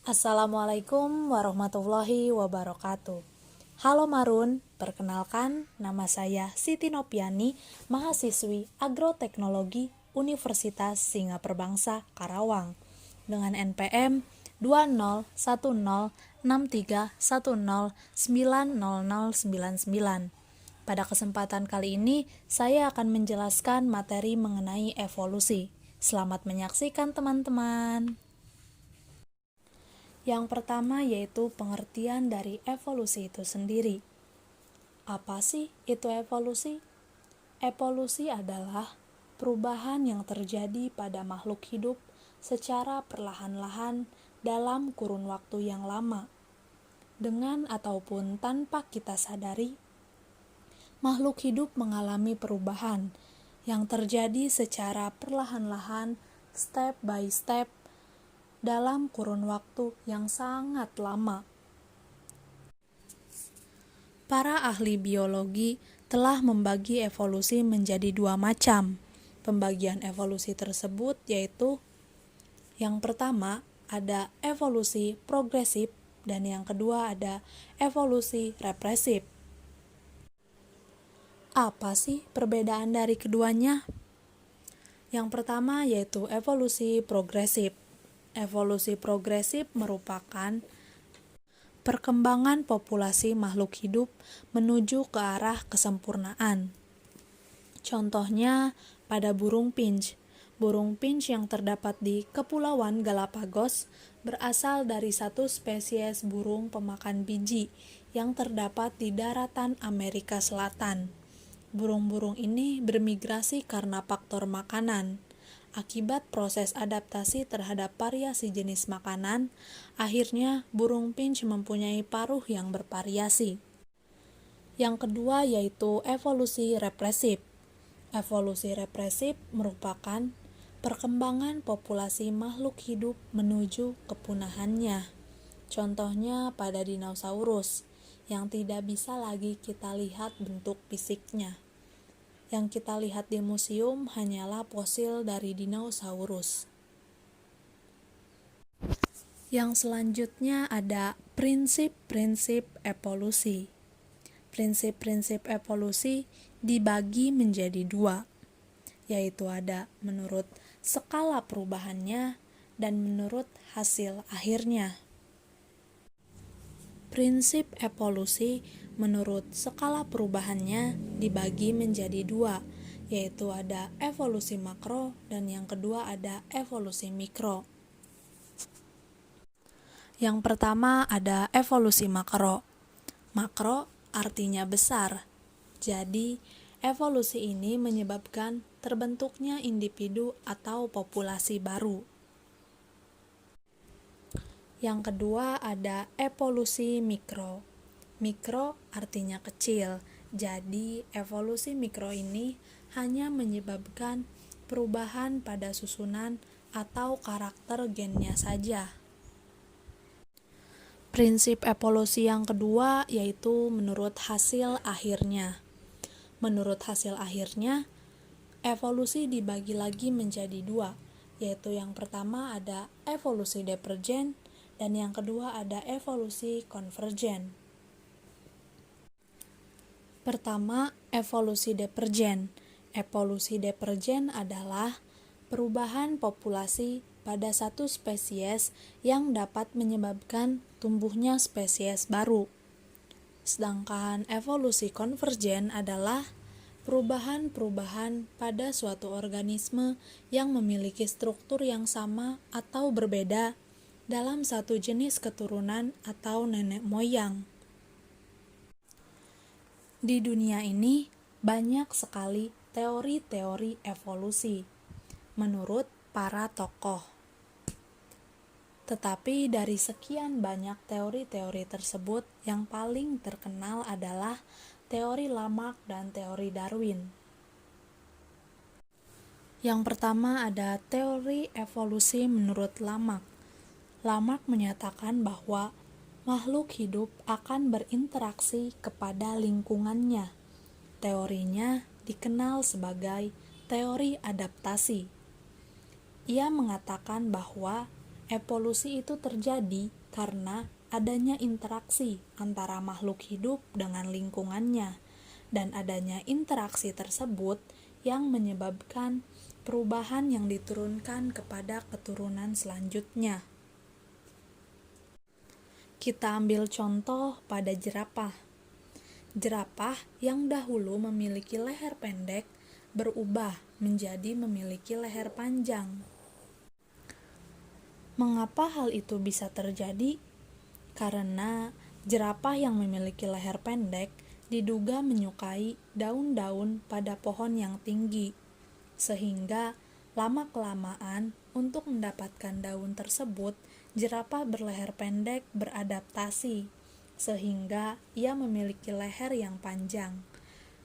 Assalamualaikum warahmatullahi wabarakatuh. Halo Marun, perkenalkan nama saya Siti Nopiani, mahasiswi Agroteknologi Universitas Singapura Bangsa Karawang dengan NPM 2010631090099. Pada kesempatan kali ini, saya akan menjelaskan materi mengenai evolusi. Selamat menyaksikan teman-teman. Yang pertama yaitu pengertian dari evolusi itu sendiri. Apa sih itu evolusi? Evolusi adalah perubahan yang terjadi pada makhluk hidup secara perlahan-lahan dalam kurun waktu yang lama. Dengan ataupun tanpa kita sadari, makhluk hidup mengalami perubahan yang terjadi secara perlahan-lahan, step by step, dalam kurun waktu yang sangat lama. Para ahli biologi telah membagi evolusi menjadi dua macam. Pembagian evolusi tersebut yaitu yang pertama ada evolusi progresif dan yang kedua ada evolusi represif. Apa sih perbedaan dari keduanya? Yang pertama yaitu evolusi progresif. Evolusi progresif merupakan perkembangan populasi makhluk hidup menuju ke arah kesempurnaan. Contohnya pada burung finch. Burung finch yang terdapat di Kepulauan Galapagos berasal dari satu spesies burung pemakan biji yang terdapat di daratan Amerika Selatan. Burung-burung ini bermigrasi karena faktor makanan. Akibat proses adaptasi terhadap variasi jenis makanan, akhirnya burung finch mempunyai paruh yang bervariasi. Yang kedua yaitu evolusi represif. Evolusi represif merupakan perkembangan populasi makhluk hidup menuju kepunahannya. Contohnya pada dinosaurus, yang tidak bisa lagi kita lihat bentuk fisiknya. Yang kita lihat di museum hanyalah fosil dari dinosaurus. Yang selanjutnya ada prinsip-prinsip evolusi. Prinsip-prinsip evolusi dibagi menjadi dua, yaitu ada menurut skala perubahannya dan menurut hasil akhirnya. Prinsip evolusi menurut skala perubahannya dibagi menjadi dua, yaitu ada evolusi makro dan yang kedua ada evolusi mikro. Yang pertama ada evolusi makro. Makro artinya besar. Jadi, evolusi ini menyebabkan terbentuknya individu atau populasi baru. Yang kedua ada evolusi mikro. Mikro artinya kecil, jadi evolusi mikro ini hanya menyebabkan perubahan pada susunan atau karakter gennya saja. Prinsip evolusi yang kedua yaitu menurut hasil akhirnya. Menurut hasil akhirnya, evolusi dibagi lagi menjadi dua, yaitu yang pertama ada evolusi divergen dan yang kedua ada evolusi konvergen. Pertama, evolusi divergen. Evolusi divergen adalah perubahan populasi pada satu spesies yang dapat menyebabkan tumbuhnya spesies baru. Sedangkan evolusi konvergen adalah perubahan-perubahan pada suatu organisme yang memiliki struktur yang sama atau berbeda dalam satu jenis keturunan atau nenek moyang. Di dunia ini banyak sekali teori-teori evolusi menurut para tokoh. Tetapi dari sekian banyak teori-teori tersebut, yang paling terkenal adalah teori Lamarck dan teori Darwin. Yang pertama ada teori evolusi menurut Lamarck. Lamarck menyatakan bahwa makhluk hidup akan berinteraksi kepada lingkungannya. Teorinya dikenal sebagai teori adaptasi. Ia mengatakan bahwa Evolusi itu terjadi karena adanya interaksi antara makhluk hidup dengan lingkungannya, dan adanya interaksi tersebut yang menyebabkan perubahan yang diturunkan kepada keturunan selanjutnya. Kita ambil contoh pada jerapah. Jerapah yang dahulu memiliki leher pendek berubah menjadi memiliki leher panjang. Mengapa hal itu bisa terjadi? Karena jerapah yang memiliki leher pendek diduga menyukai daun-daun pada pohon yang tinggi, sehingga lama-kelamaan untuk mendapatkan daun tersebut, jerapah berleher pendek beradaptasi, sehingga ia memiliki leher yang panjang.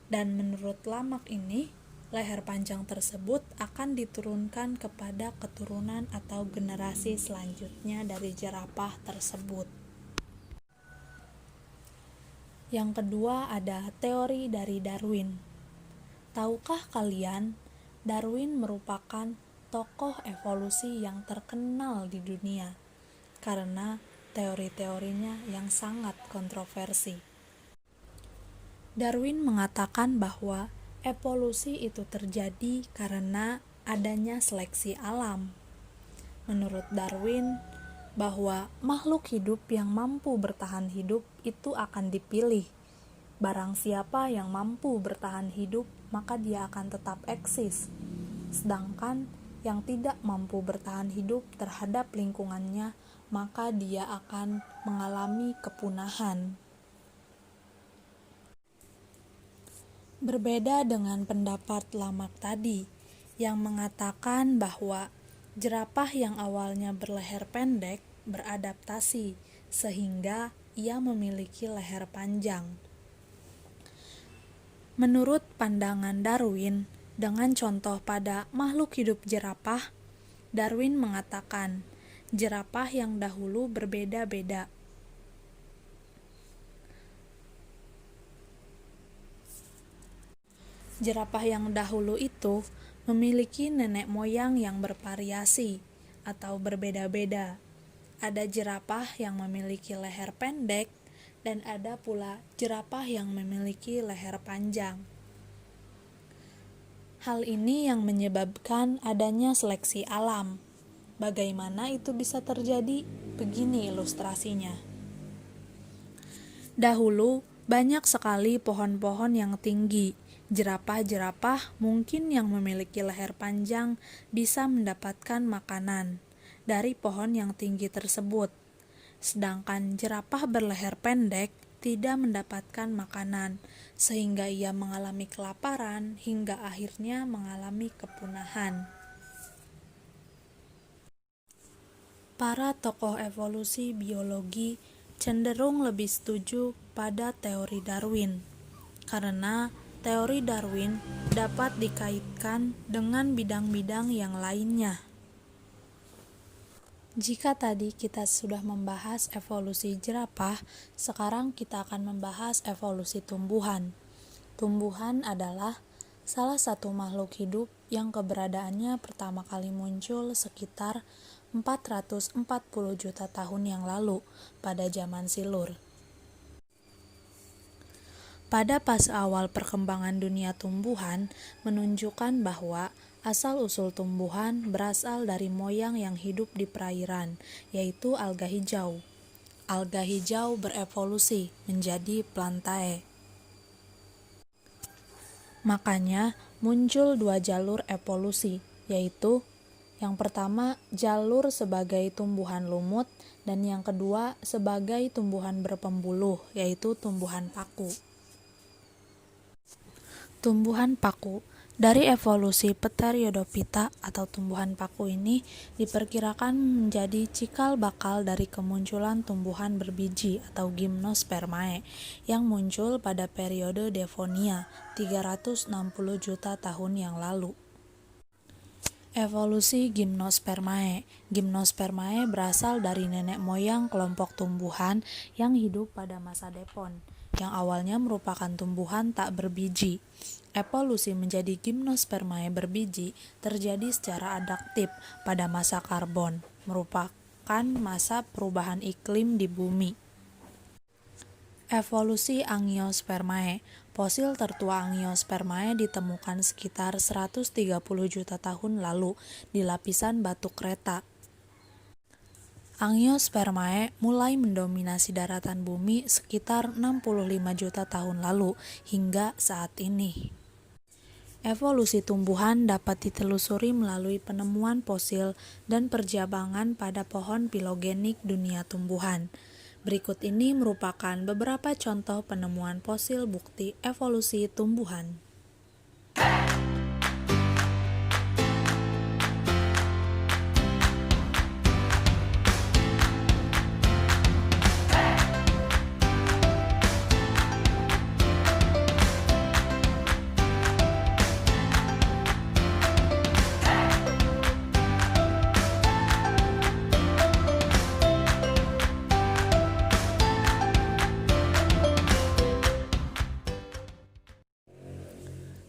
Dan menurut Lamarck ini, leher panjang tersebut akan diturunkan kepada keturunan atau generasi selanjutnya dari jerapah tersebut. Yang kedua ada teori dari Darwin. Tahukah kalian, Darwin merupakan tokoh evolusi yang terkenal di dunia karena teori-teorinya yang sangat kontroversi. Darwin mengatakan bahwa evolusi itu terjadi karena adanya seleksi alam. Menurut Darwin, bahwa makhluk hidup yang mampu bertahan hidup itu akan dipilih. Barang siapa yang mampu bertahan hidup, maka dia akan tetap eksis. Sedangkan yang tidak mampu bertahan hidup terhadap lingkungannya, maka dia akan mengalami kepunahan. Berbeda dengan pendapat Lamarck tadi, yang mengatakan bahwa jerapah yang awalnya berleher pendek beradaptasi sehingga ia memiliki leher panjang. Menurut pandangan Darwin, dengan contoh pada makhluk hidup jerapah, Darwin mengatakan jerapah yang dahulu berbeda-beda. Jerapah yang dahulu itu memiliki nenek moyang yang bervariasi atau berbeda-beda. Ada jerapah yang memiliki leher pendek dan ada pula jerapah yang memiliki leher panjang. Hal ini yang menyebabkan adanya seleksi alam. Bagaimana itu bisa terjadi? Begini ilustrasinya. Dahulu banyak sekali pohon-pohon yang tinggi. Jerapah-jerapah mungkin yang memiliki leher panjang bisa mendapatkan makanan dari pohon yang tinggi tersebut. Sedangkan jerapah berleher pendek tidak mendapatkan makanan, sehingga ia mengalami kelaparan hingga akhirnya mengalami kepunahan. Para tokoh evolusi biologi cenderung lebih setuju pada teori Darwin, karena teori Darwin dapat dikaitkan dengan bidang-bidang yang lainnya. Jika tadi kita sudah membahas evolusi jerapah, sekarang kita akan membahas evolusi tumbuhan. Tumbuhan adalah salah satu makhluk hidup yang keberadaannya pertama kali muncul sekitar 440 juta tahun yang lalu pada zaman Silur. Pada fase awal perkembangan dunia tumbuhan menunjukkan bahwa asal-usul tumbuhan berasal dari moyang yang hidup di perairan, yaitu alga hijau. Alga hijau berevolusi menjadi Plantae. Makanya muncul dua jalur evolusi, yaitu yang pertama jalur sebagai tumbuhan lumut dan yang kedua sebagai tumbuhan berpembuluh, yaitu tumbuhan paku. Tumbuhan paku. Dari evolusi Pteriodophyta atau tumbuhan paku ini diperkirakan menjadi cikal bakal dari kemunculan tumbuhan berbiji atau Gymnospermae yang muncul pada periode Devonia 360 juta tahun yang lalu. Evolusi Gymnospermae. Gymnospermae berasal dari nenek moyang kelompok tumbuhan yang hidup pada masa Devon, yang awalnya merupakan tumbuhan tak berbiji. Evolusi menjadi Gymnospermae berbiji terjadi secara adaptif pada masa Karbon, merupakan masa perubahan iklim di bumi. Evolusi Angiospermae. Fosil tertua Angiospermae ditemukan sekitar 130 juta tahun lalu di lapisan batu kreta. Angiospermae mulai mendominasi daratan bumi sekitar 65 juta tahun lalu hingga saat ini. Evolusi tumbuhan dapat ditelusuri melalui penemuan fosil dan perjabangan pada pohon filogenik dunia tumbuhan. Berikut ini merupakan beberapa contoh penemuan fosil bukti evolusi tumbuhan.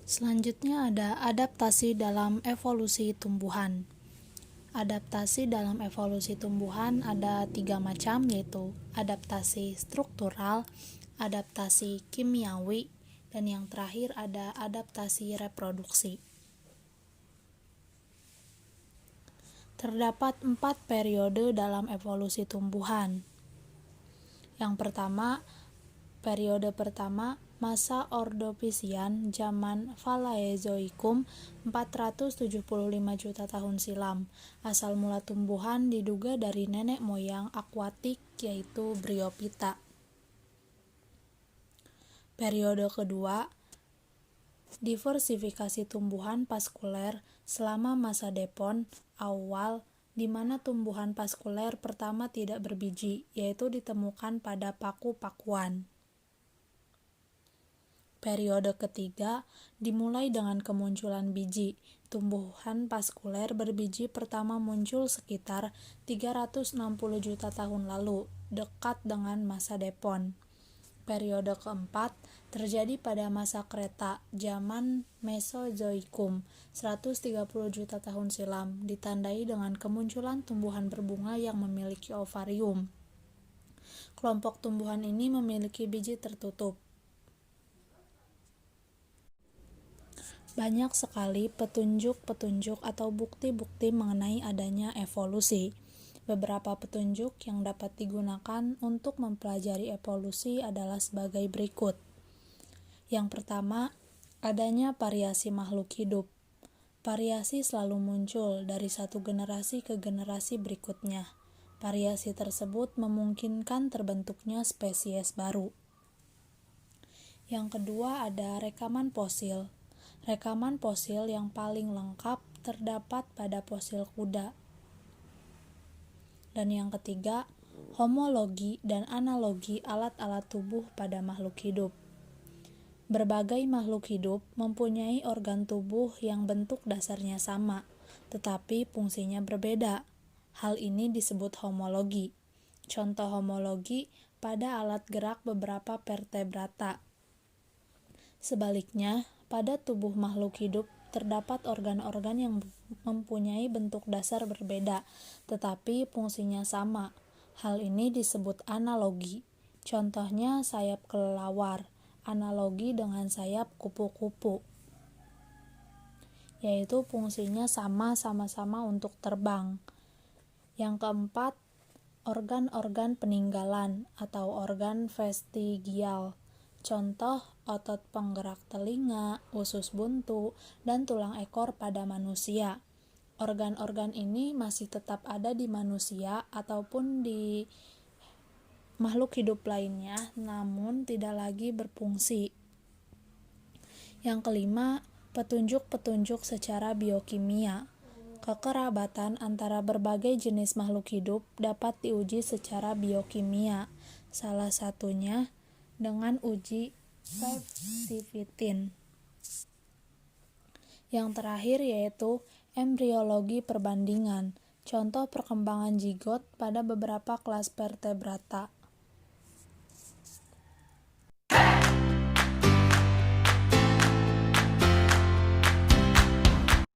Selanjutnya ada adaptasi dalam evolusi tumbuhan. Adaptasi dalam evolusi tumbuhan ada 3 macam, yaitu adaptasi struktural, adaptasi kimiawi, dan yang terakhir ada adaptasi reproduksi. Terdapat 4 periode dalam evolusi tumbuhan. Yang pertama, periode pertama, masa Ordovisian zaman Paleozoikum 475 juta tahun silam. Asal mula tumbuhan diduga dari nenek moyang akuatik yaitu Bryophyta. Periode kedua, diversifikasi tumbuhan vaskuler selama masa Devon awal, di mana tumbuhan vaskuler pertama tidak berbiji, yaitu ditemukan pada paku-pakuan. Periode ketiga dimulai dengan kemunculan biji. Tumbuhan vaskuler berbiji pertama muncul sekitar 360 juta tahun lalu, dekat dengan masa Devon. Periode keempat terjadi pada masa Kreta, zaman Mesozoikum, 130 juta tahun silam, ditandai dengan kemunculan tumbuhan berbunga yang memiliki ovarium. Kelompok tumbuhan ini memiliki biji tertutup. Banyak sekali petunjuk-petunjuk atau bukti-bukti mengenai adanya evolusi. Beberapa petunjuk yang dapat digunakan untuk mempelajari evolusi adalah sebagai berikut. Yang pertama, adanya variasi makhluk hidup. Variasi selalu muncul dari satu generasi ke generasi berikutnya. Variasi tersebut memungkinkan terbentuknya spesies baru. Yang kedua, ada rekaman fosil. Rekaman fosil yang paling lengkap terdapat pada fosil kuda. Dan yang ketiga, homologi dan analogi alat-alat tubuh pada makhluk hidup. Berbagai makhluk hidup mempunyai organ tubuh yang bentuk dasarnya sama, tetapi fungsinya berbeda. Hal ini disebut homologi. Contoh homologi pada alat gerak beberapa vertebrata. Sebaliknya, pada tubuh makhluk hidup terdapat organ-organ yang mempunyai bentuk dasar berbeda, tetapi fungsinya sama. Hal ini disebut analogi. Contohnya sayap kelelawar, analogi dengan sayap kupu-kupu, yaitu fungsinya sama-sama untuk terbang. Yang keempat, organ-organ peninggalan atau organ vestigial. Contoh, otot penggerak telinga, usus buntu, dan tulang ekor pada manusia. Organ-organ ini masih tetap ada di manusia ataupun di makhluk hidup lainnya, namun tidak lagi berfungsi. Yang kelima, petunjuk-petunjuk secara biokimia. Kekerabatan antara berbagai jenis makhluk hidup dapat diuji secara biokimia, salah satunya dengan uji Vivcitin. Yang terakhir yaitu embriologi perbandingan, contoh perkembangan zigot pada beberapa kelas vertebrata.